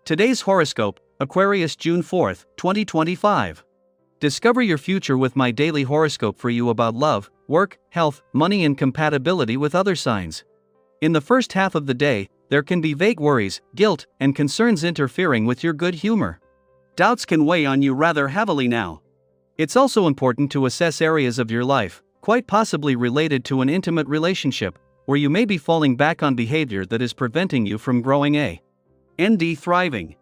Today's horoscope, Aquarius June 4, 2025. Discover your future with my daily horoscope for you about love, work, health, money and compatibility with other signs. In the first half of the day, there can be vague worries, guilt, and concerns interfering with your good humor. Doubts can weigh on you rather heavily now. It's also important to assess areas of your life, quite possibly related to an intimate relationship, where you may be falling back on behavior that is preventing you from growing and thriving.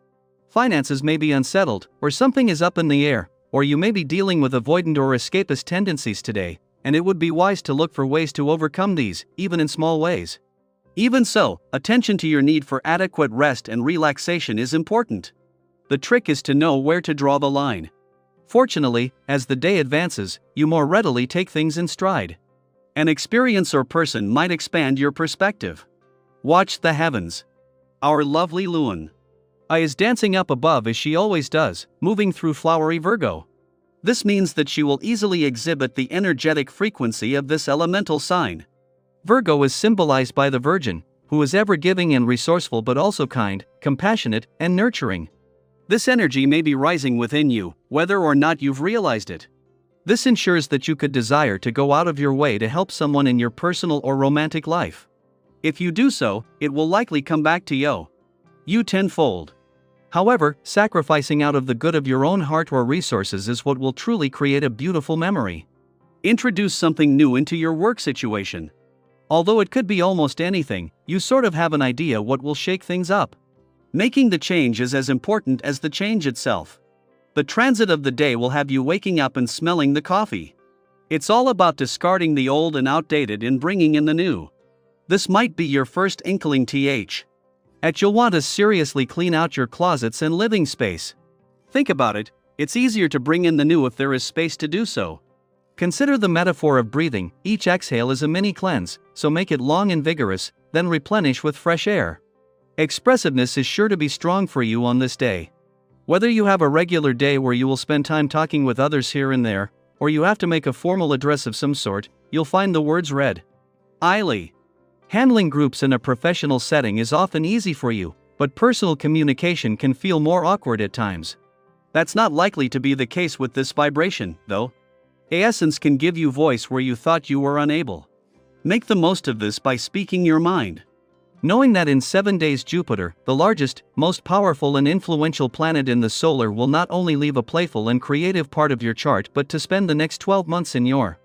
Finances may be unsettled, or something is up in the air, or you may be dealing with avoidant or escapist tendencies today, and it would be wise to look for ways to overcome these, even in small ways. Even so, attention to your need for adequate rest and relaxation is important. The trick is to know where to draw the line. Fortunately, as the day advances, you more readily take things in stride. An experience or person might expand your perspective. Watch the heavens. Our lovely Lune is dancing up above as she always does, moving through flowery Virgo. This means that she will easily exhibit the energetic frequency of this elemental sign. Virgo is symbolized by the Virgin, who is ever giving and resourceful but also kind, compassionate, and nurturing. This energy may be rising within you, whether or not you've realized it. This ensures that you could desire to go out of your way to help someone in your personal or romantic life. If you do so, it will likely come back to you tenfold. However, sacrificing out of the good of your own heart or resources is what will truly create a beautiful memory. Introduce something new into your work situation. Although it could be almost anything, you sort of have an idea what will shake things up. Making the change is as important as the change itself. The transit of the day will have you waking up and smelling the coffee. It's all about discarding the old and outdated and bringing in the new. This might be your first inkling you'll want to seriously clean out your closets and living space. Think about it, it's easier to bring in the new if there is space to do so. Consider the metaphor of breathing, each exhale is a mini cleanse, so make it long and vigorous, then replenish with fresh air. Expressiveness is sure to be strong for you on this day. Whether you have a regular day where you will spend time talking with others here and there, or you have to make a formal address of some sort, you'll find the words read easily. Handling groups in a professional setting is often easy for you, but personal communication can feel more awkward at times. That's not likely to be the case with this vibration, though. Essence can give you voice where you thought you were unable. Make the most of this by speaking your mind. Knowing that in 7 days Jupiter, the largest, most powerful and influential planet in the solar, will not only leave a playful and creative part of your chart but to spend the next 12 months in your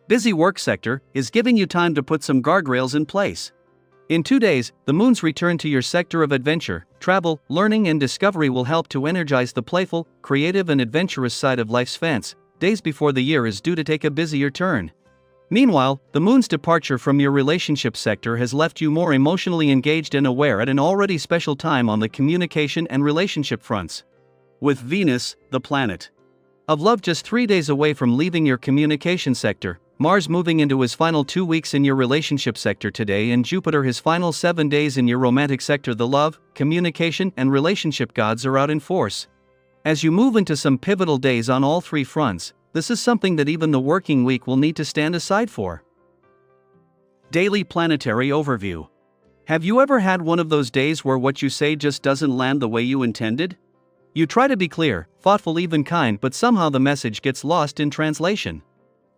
busy work sector, is giving you time to put some guardrails in place. In 2 days, the moon's return to your sector of adventure, travel, learning and discovery will help to energize the playful, creative and adventurous side of life's fence, days before the year is due to take a busier turn. Meanwhile, the moon's departure from your relationship sector has left you more emotionally engaged and aware at an already special time on the communication and relationship fronts. With Venus, the planet of love, just 3 days away from leaving your communication sector, Mars moving into his final 2 weeks in your relationship sector today, and Jupiter his final 7 days in your romantic sector, the love, communication and relationship gods are out in force. As you move into some pivotal days on all three fronts, this is something that even the working week will need to stand aside for. Daily planetary overview. Have you ever had one of those days where what you say just doesn't land the way you intended? You try to be clear, thoughtful, even kind, but somehow the message gets lost in translation.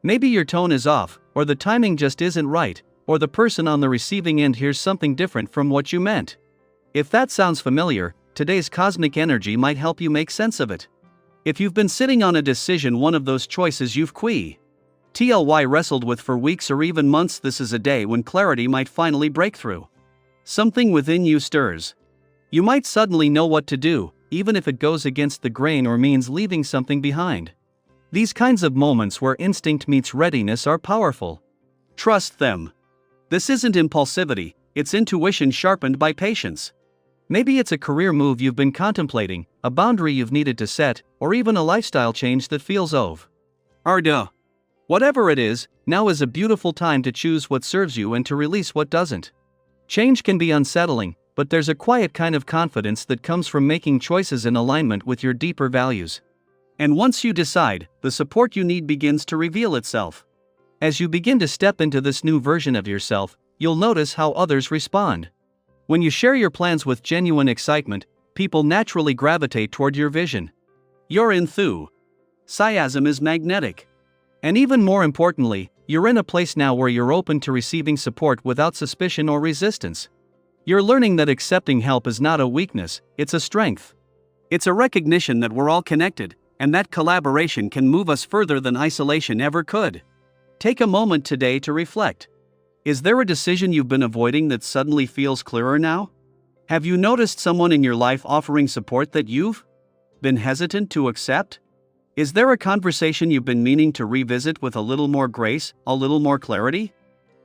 Maybe your tone is off, or the timing just isn't right, or the person on the receiving end hears something different from what you meant. If that sounds familiar, today's cosmic energy might help you make sense of it. If you've been sitting on a decision, one of those choices you've wrestled with for weeks or even months, this is a day when clarity might finally break through. Something within you stirs. You might suddenly know what to do, even if it goes against the grain or means leaving something behind. These kinds of moments where instinct meets readiness are powerful. Trust them. This isn't impulsivity, it's intuition sharpened by patience. Maybe it's a career move you've been contemplating, a boundary you've needed to set, or even a lifestyle change that feels overdue. Whatever it is, now is a beautiful time to choose what serves you and to release what doesn't. Change can be unsettling, but there's a quiet kind of confidence that comes from making choices in alignment with your deeper values. And once you decide, the support you need begins to reveal itself. As you begin to step into this new version of yourself, you'll notice how others respond. When you share your plans with genuine excitement, people naturally gravitate toward your vision. Your enthusiasm is magnetic. And even more importantly, you're in a place now where you're open to receiving support without suspicion or resistance. You're learning that accepting help is not a weakness, it's a strength. It's a recognition that we're all connected, and that collaboration can move us further than isolation ever could. Take a moment today to reflect. Is there a decision you've been avoiding that suddenly feels clearer now? Have you noticed someone in your life offering support that you've been hesitant to accept? Is there a conversation you've been meaning to revisit with a little more grace, a little more clarity?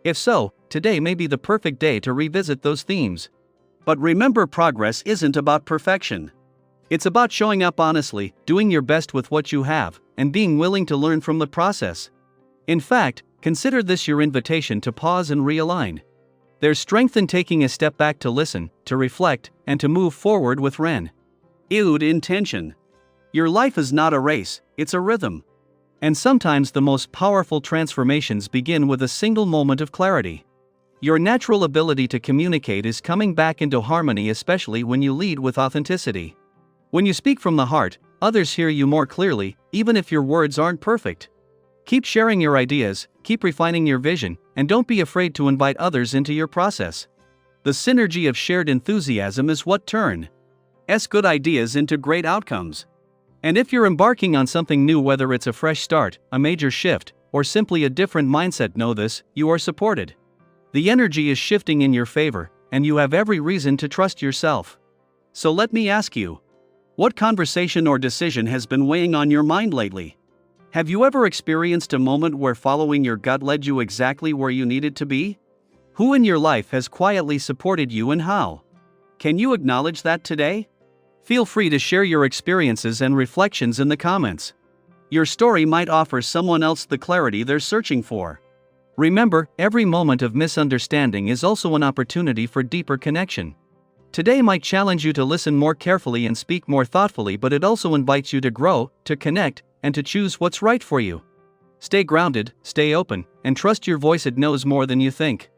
If so, today may be the perfect day to revisit those themes. But remember, progress isn't about perfection. It's about showing up honestly, doing your best with what you have, and being willing to learn from the process. In fact, consider this your invitation to pause and realign. There's strength in taking a step back to listen, to reflect, and to move forward with renewed intention. Your life is not a race, it's a rhythm. And sometimes the most powerful transformations begin with a single moment of clarity. Your natural ability to communicate is coming back into harmony, especially when you lead with authenticity. When you speak from the heart, others hear you more clearly, even if your words aren't perfect. Keep sharing your ideas, keep refining your vision, and don't be afraid to invite others into your process. The synergy of shared enthusiasm is what turns good ideas into great outcomes. And if you're embarking on something new, whether it's a fresh start, a major shift, or simply a different mindset, know this: you are supported. The energy is shifting in your favor, and you have every reason to trust yourself. So let me ask you, what conversation or decision has been weighing on your mind lately? Have you ever experienced a moment where following your gut led you exactly where you needed to be? Who in your life has quietly supported you, and how? Can you acknowledge that today? Feel free to share your experiences and reflections in the comments. Your story might offer someone else the clarity they're searching for. Remember, every moment of misunderstanding is also an opportunity for deeper connection. Today might challenge you to listen more carefully and speak more thoughtfully, but it also invites you to grow, to connect, and to choose what's right for you. Stay grounded, stay open, and trust your voice. It knows more than you think.